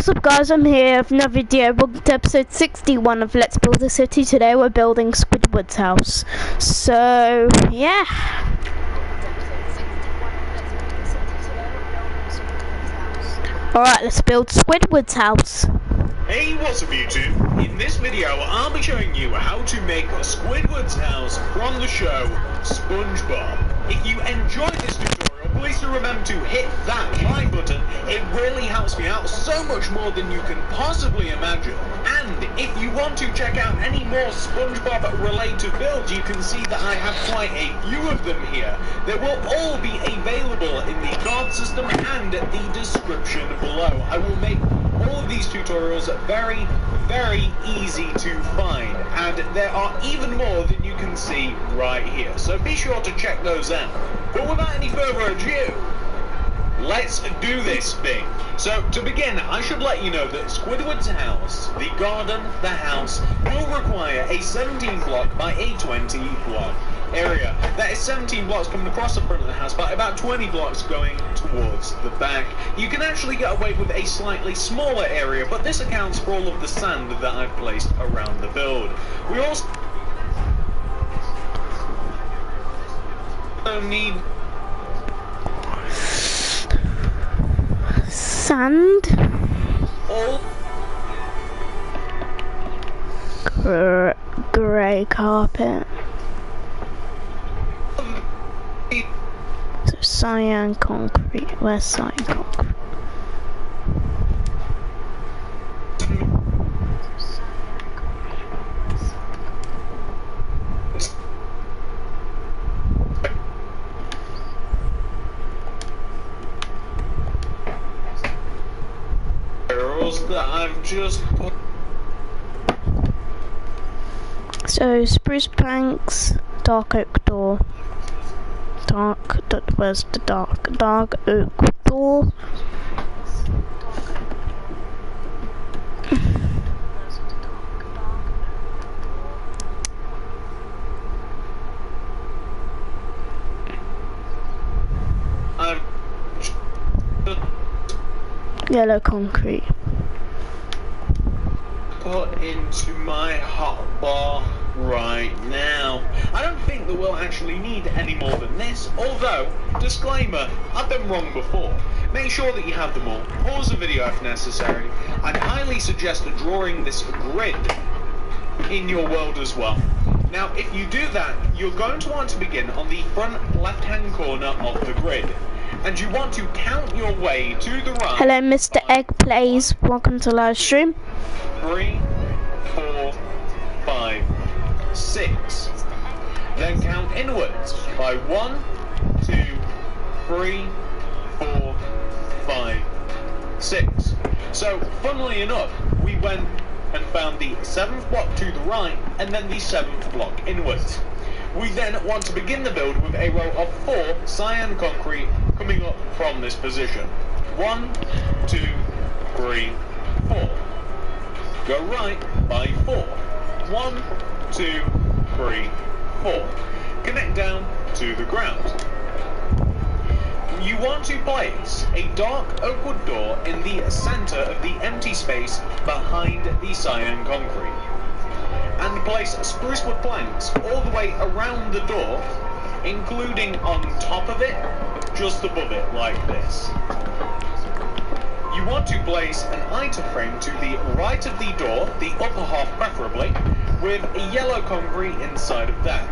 What's up guys, I'm here with another video. Welcome to episode 61 of Let's Build a City. Today we're building Squidwards' house. So, yeah. Alright, let's build Squidwards' house. Hey, what's up YouTube? In this video I'll be showing you how to make a Squidwards house from the show SpongeBob. If you enjoyed this tutorial, please do remember to hit that like button. It really helps me out so much more than you can possibly imagine. And if you want to check out any more SpongeBob related builds, you can see that I have quite a few of them here. They will all be available in the card system and the description below. I will make all of these tutorials very, very easy to find, and there are even more than you can see right here, so be sure to check those out. But without any further ado, let's do this thing. So to begin, I should let you know that Squidward's house, the garden, the house, will require a 17 block by a 20 block area. That is 17 blocks coming across the front of the house, but about 20 blocks going towards the back. You can actually get away with a slightly smaller area, but this accounts for all of the sand that I've placed around the build. We also need sand, grey carpet, so cyan concrete. Where's cyan concrete? that I've just put. So spruce planks, dark oak door, where's the dark oak door? Yellow concrete. Put into my hotbar right now. I don't think that we'll actually need any more than this, although, disclaimer, I've been wrong before. Make sure that you have them all. Pause the video if necessary. I'd highly suggest drawing this grid in your world as well. Now, if you do that, you're going to want to begin on the front left-hand corner of the grid. And you want to count your way to the right. Hello, Mr. Egg Plays. Welcome to live stream. 3, 4, 5, 6. Then count inwards by 1, 2, 3, 4, 5, 6. So, funnily enough, we went and found the 7th block to the right and then the 7th block inwards. We then want to begin the build with a row of 4 cyan concrete coming up from this position. 1, 2, 3, 4. Go right by 4. 1, 2, 3, 4. Connect down to the ground. You want to place a dark oak wood door in the center of the empty space behind the cyan concrete. And place spruce wood planks all the way around the door, including on top of it, just above it, like this. You want to place an item frame to the right of the door, the upper half preferably, with a yellow concrete inside of that.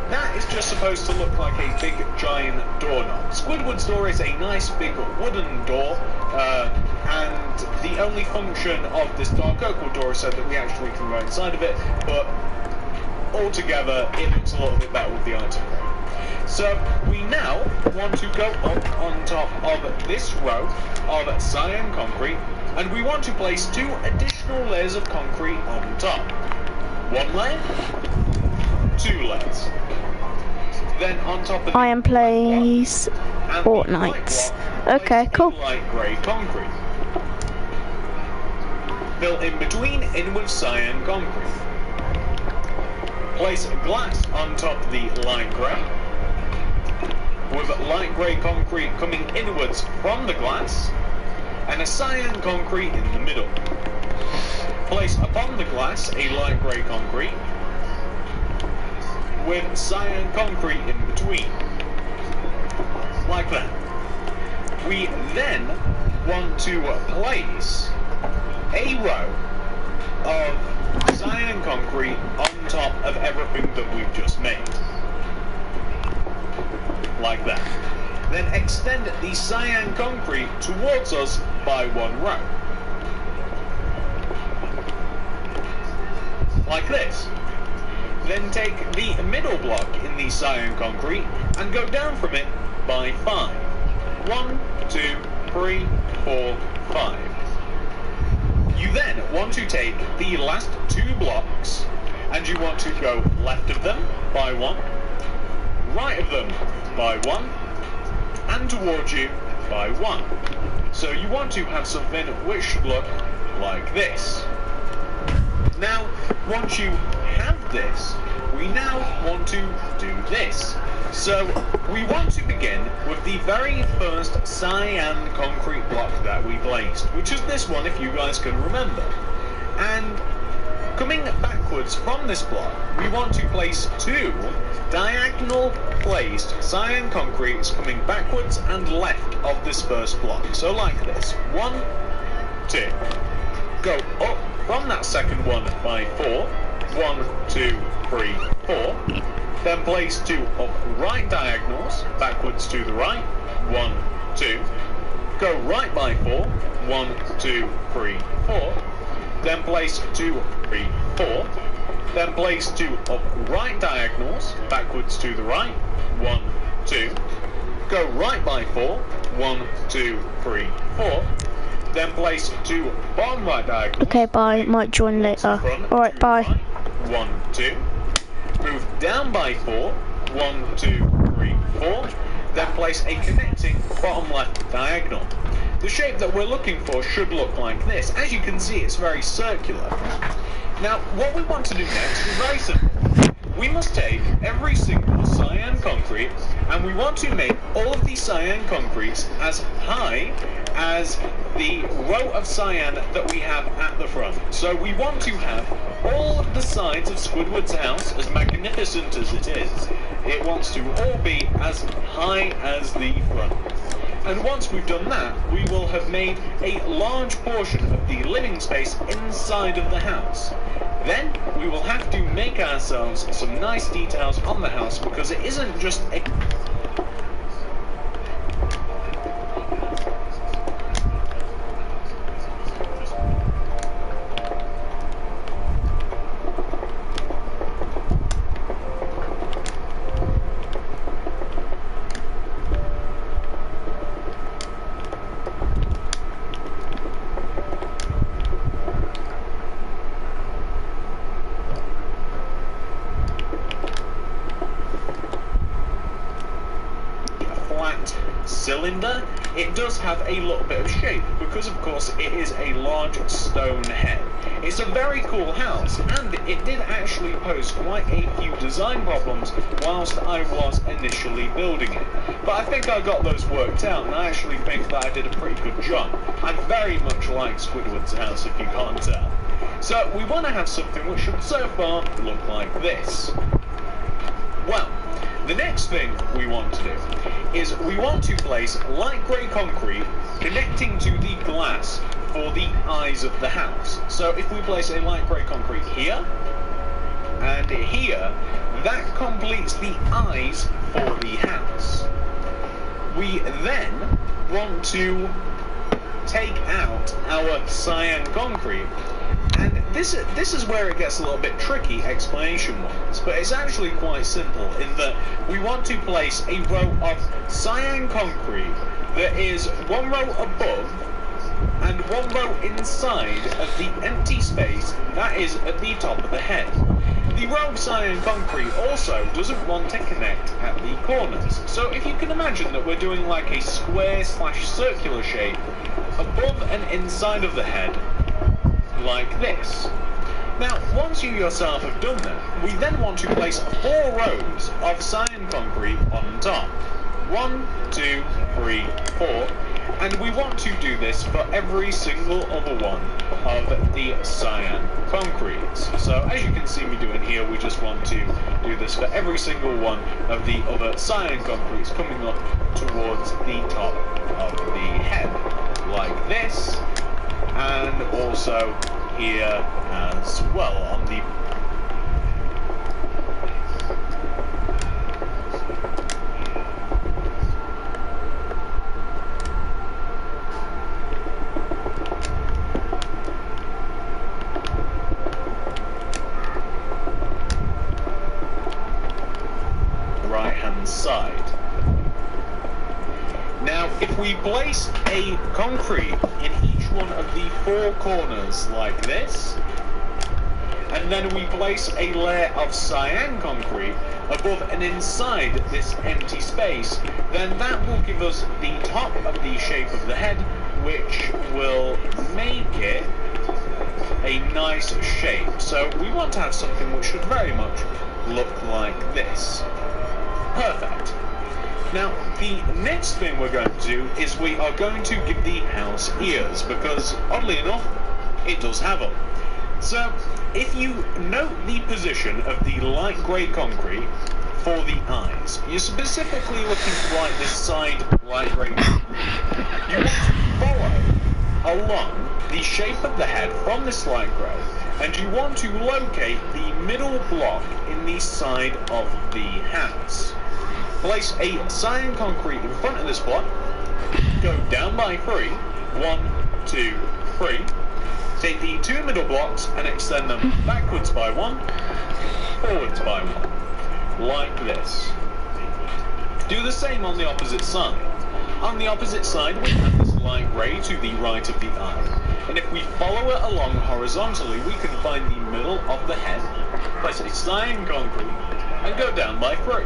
That is just supposed to look like a big giant doorknob. Squidward's door is a nice big wooden door, and the only function of this dark oak wood door is so that we actually can go inside of it, but altogether it looks a little bit better with the item frame. So we now want to go up on top of this row of cyan concrete, and we want to place 2 additional layers of concrete on top. 1 layer, 2 layers. Then on top of I am plays Fortnite. Okay, cool. Light grey concrete. Fill in between in with cyan concrete. Place glass on top of the light grey, with light grey concrete coming inwards from the glass, and a cyan concrete in the middle. Place upon the glass a light grey concrete with cyan concrete in between, like that. We then want to place a row of cyan concrete on top of everything that we've just made, like that. Then extend the cyan concrete towards us by one row, like this. Then take the middle block in the cyan concrete and go down from it by 5. 1, 2, 3, 4, 5. You then want to take the last 2 blocks and you want to go left of them by 1, right of them by 1, and towards you by 1. So you want to have something which should look like this. Now, once you have this, we now want to do this. So, we want to begin with the very first cyan concrete block that we placed, which is this one, if you guys can remember. And coming backwards from this block, we want to place 2 diagonal placed cyan concretes coming backwards and left of this first block. So like this. 1, 2. Go up from that second one by 4. 1, 2, 3, 4. Then place 2 upright diagonals backwards to the right. 1, 2. Go right by 4. 1, 2, 3, 4. Then place 2, 3, 4. Then place 2 upright diagonals backwards to the right. 1, 2. Go right by 4. 1, 2, 3, 4. Then place 2 bottom right diagonals. Okay, bye. Might join later. Alright, bye. 1, 2. Move down by 4. 1, 2, 3, 4. Then place a connecting bottom left diagonal. The shape that we're looking for should look like this. As you can see, it's very circular. Now, what we want to do next is very simple. We must take every single cyan concrete and we want to make all of these cyan concretes as high as the row of cyan that we have at the front. So we want to have all of the sides of Squidward's house, as magnificent as it is, it wants to all be as high as the front. And once we've done that, we will have made a large portion of the living space inside of the house. Then we will have to make ourselves some nice details on the house, because it isn't just a... cylinder. It does have a little bit of shape because, of course, it is a large stone head. It's a very cool house, and it did actually pose quite a few design problems whilst I was initially building it. But I think I got those worked out, and I actually think that I did a pretty good job. I very much like Squidward's house, if you can't tell. So we want to have something which should so far look like this. Well, the next thing we want to do is we want to place light grey concrete connecting to the glass for the eyes of the house. So if we place a light grey concrete here and here, that completes the eyes for the house. We then want to take out our cyan concrete. And this is where it gets a little bit tricky explanation-wise, but it's actually quite simple in that we want to place a row of cyan concrete that is one row above and one row inside of the empty space that is at the top of the head. The row of cyan concrete also doesn't want to connect at the corners, so if you can imagine that we're doing like a square/circular shape above and inside of the head, like this. Now, once you yourself have done that, we then want to place 4 rows of cyan concrete on top. 1, 2, 3, 4. And we want to do this for every single other one of the cyan concretes. So as you can see me doing here, we just want to do this for every single one of the other cyan concretes coming up towards the top of the head, like this, and also here as well on the right-hand side. Now, if we place a concrete in each one of the four corners like this, and then we place a layer of cyan concrete above and inside this empty space, then that will give us the top of the shape of the head, which will make it a nice shape. So we want to have something which should very much look like this. Perfect. Now, the next thing we're going to do is we are going to give the house ears, because oddly enough, it does have them. So, if you note the position of the light grey concrete for the eyes, you're specifically looking right this side light grey concrete. You want to follow along the shape of the head from this light grey, and you want to locate the middle block in the side of the house. Place a cyan concrete in front of this block, go down by 3, 1, 2, 3, take the two middle blocks and extend them backwards by 1, forwards by 1, like this. Do the same on the opposite side. On the opposite side we have this light grey to the right of the eye, and if we follow it along horizontally we can find the middle of the head, place a cyan concrete and go down by 3.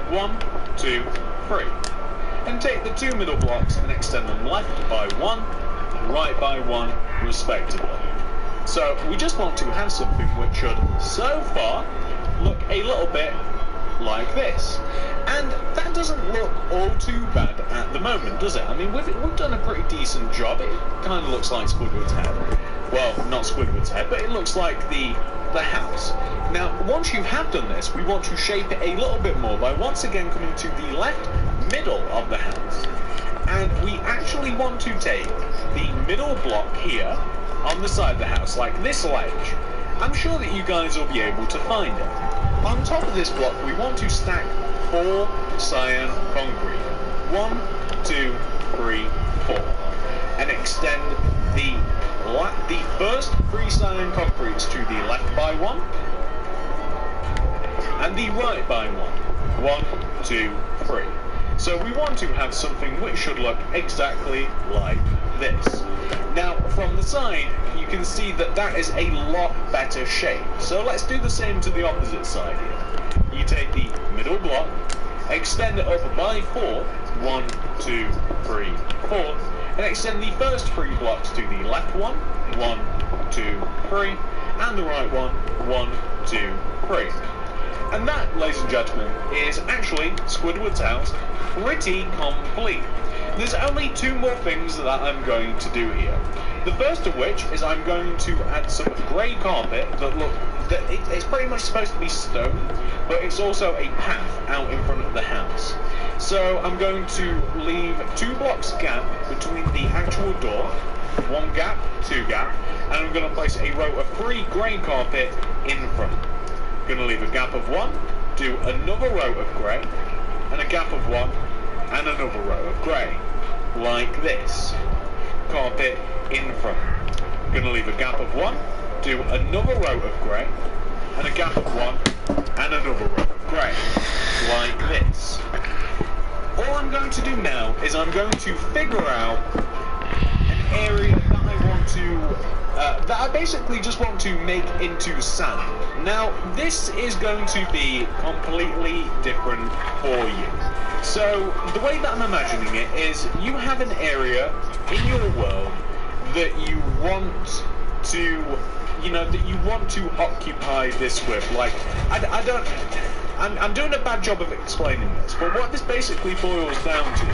1, 2, 3. And take the two middle blocks and extend them left by 1, right by 1, respectively. So we just want to have something which should, so far, look a little bit like this. And that doesn't look all too bad at the moment, does it? I mean, we've done a pretty decent job. It kind of looks like Squidward's head. Well, not Squidward's head, but it looks like the house. Now, once you have done this, we want to shape it a little bit more by once again coming to the left middle of the house. And we actually want to take the middle block here on the side of the house, like this ledge. I'm sure that you guys will be able to find it. On top of this block, we want to stack 4 cyan concrete. 1, 2, 3, 4. And extend the first 3 cyan concretes to the left by 1 and the right by 1. 1, 2, 3. So we want to have something which should look exactly like this. Now, from the side, you can see that that is a lot better shape. So let's do the same to the opposite side here. You take the middle block, extend it up by 4, 1, 2, 3, 4, and extend the first 3 blocks to the left one, 1, 2, 3, and the right one, 1, 2, 3. And that, ladies and gentlemen, is actually Squidward's house pretty complete. There's only 2 more things that I'm going to do here. The first of which is I'm going to add some grey carpet it's pretty much supposed to be stone, but it's also a path out in front of the house. So I'm going to leave 2 blocks gap between the actual door, 1 gap, 2 gap, and I'm going to place a row of 3 grey carpet in front. I'm going to leave a gap of 1, do another row of grey, and a gap of 1, and another row of grey, like this. Carpet in front. I'm going to leave a gap of 1, do another row of grey, and a gap of 1, and another row of grey, like this. All I'm going to do now is I'm going to figure out an area that I want to that I basically just want to make into sand. Now, this is going to be completely different for you. So, the way that I'm imagining it is you have an area in your world that you want to, that you want to occupy this with. Like, I'm doing a bad job of explaining this, but what this basically boils down to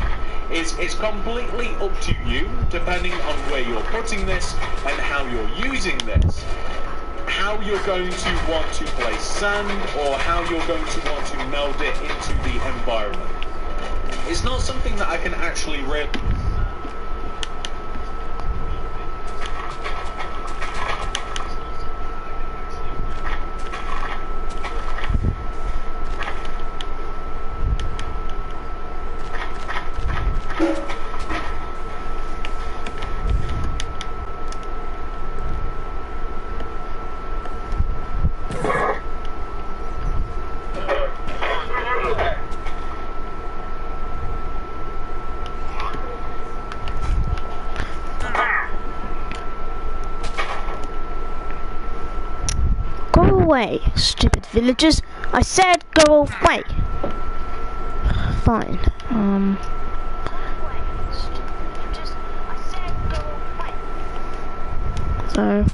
It's completely up to you, depending on where you're putting this and how you're using this. How you're going to want to place sand, or how you're going to want to meld it into the environment. It's not something that I can actually really... Go away, stupid villagers. I said go away. Fine. So...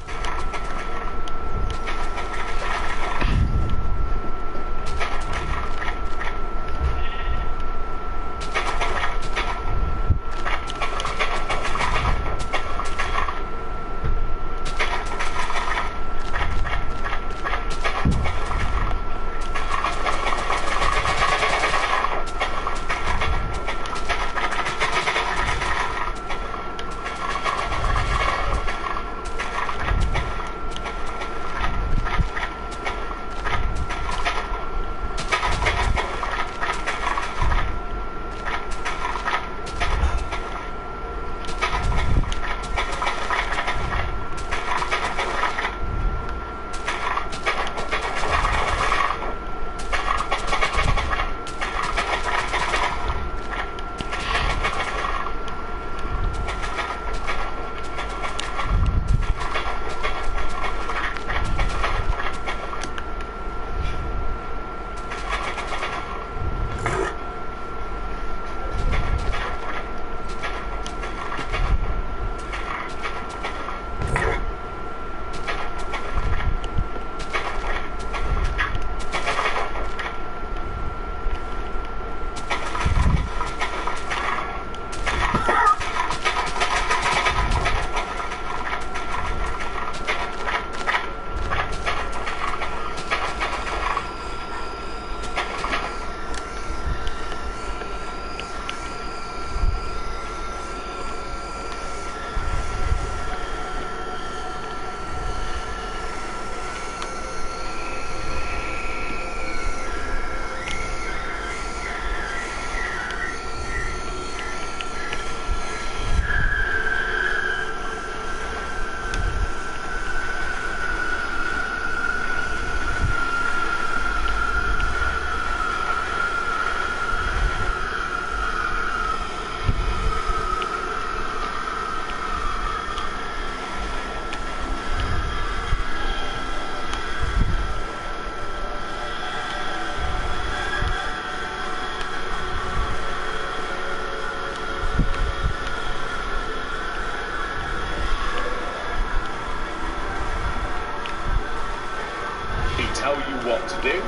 tell you what to do.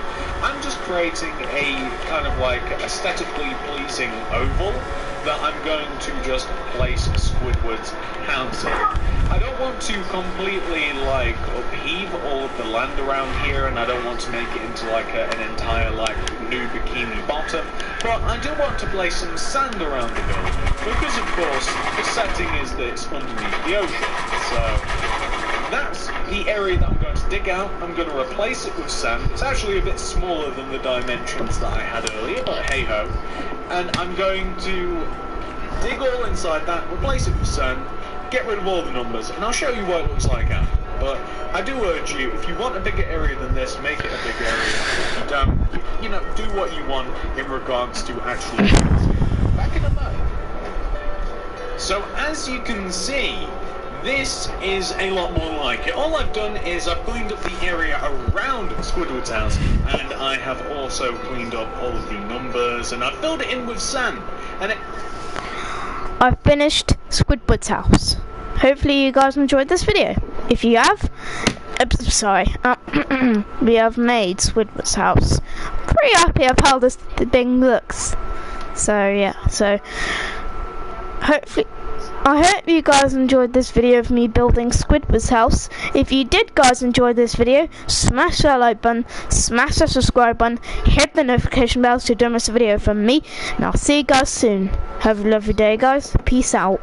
I'm just creating a kind of like aesthetically pleasing oval that I'm going to just place Squidward's house in. I don't want to completely like upheave all of the land around here, and I don't want to make it into like an entire like new bikini bottom, but I do want to place some sand around the building because of course the setting is that it's underneath the ocean. So that's the area that I'm going to dig out. I'm going to replace it with sand. It's actually a bit smaller than the dimensions that I had earlier, but hey ho. And I'm going to dig all inside that, replace it with sand, get rid of all the numbers, and I'll show you what it looks like after. But I do urge you, if you want a bigger area than this, make it a bigger area. If you don't, you know, do what you want in regards to actually back in the mud. So as you can see, this is a lot more like it. All I've done is I've cleaned up the area around Squidward's house, and I have also cleaned up all of the numbers, and I've filled it in with sand. And I've finished Squidward's house. Hopefully you guys enjoyed this video. If you have, we have made Squidward's house. Pretty happy of how this thing looks. So yeah, so hopefully, I hope you guys enjoyed this video of me building Squidwards house. If you did guys enjoy this video, smash that like button, smash that subscribe button, hit the notification bell so you don't miss a video from me, and I'll see you guys soon. Have a lovely day guys, peace out.